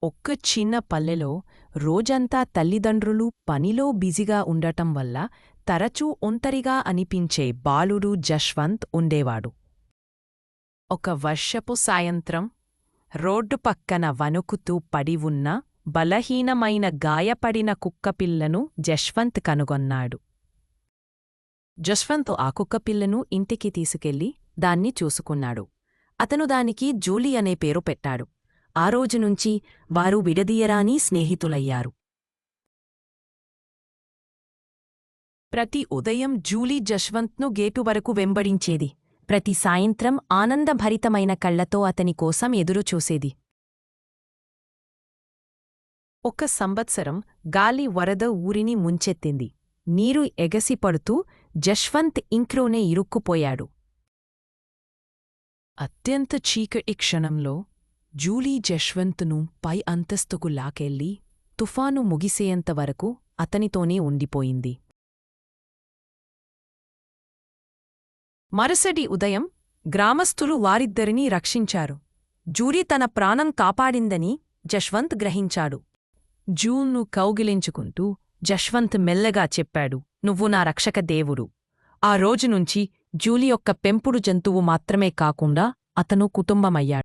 ఒక్క చిన్న పల్లెలో రోజంతా తల్లిదండ్రులు పనిలో బిజీగా ఉండటం వల్ల తరచూ ఒంటరిగా అనిపించే బాలుడు జశ్వంత్ ఉండేవాడు. ఒక వర్షపు సాయంత్రం రోడ్డు పక్కన వణుకుతూ పడి ఉన్న బలహీనమైన గాయపడిన కుక్కపిల్లను జశ్వంత్ కనుగొన్నాడు. జశ్వంత్ ఆ కుక్కపిల్లను ఇంటికి తీసుకెళ్లి దాన్ని చూసుకున్నాడు. అతను దానికి జూలీ అనే పేరు పెట్టాడు. ఆ రోజునుంచి వారు విడదీయరాని స్నేహితులయ్యారు. ప్రతి ఉదయం జూలీ జశ్వంత్ను గేటు వరకు వెంబడించేది. ప్రతి సాయంత్రం ఆనందభరితమైన కళ్లతో అతని కోసం ఎదురుచూసేది. ఒక సంవత్సరం గాలి వరద ఊరిని ముంచెత్తింది. నీరు ఎగసిపడుతూ జశ్వంత్ ఇంట్లోనే ఇరుక్కుపోయాడు. అత్యంత చీకటి క్షణంలో జూలీ జశ్వంత్ను పై అంతస్తుకు లాకెళ్ళి తుఫాను ముగిసేంతవరకు అతనితోనే ఉండిపోయింది. మరుసటి ఉదయం గ్రామస్థులు వారిద్దరినీ రక్షించారు. జూలీ తన ప్రాణం కాపాడిందని జశ్వంత్ గ్రహించాడు. జూల్ను కౌగిలించుకుంటూ జశ్వంత్ మెల్లగా చెప్పాడు, "నువ్వు నా రక్షక దేవుడు." ఆ రోజునుంచి జూలీ యొక్క పెంపుడు జంతువు మాత్రమే కాకుండా అతను కుటుంబమయ్యాడు.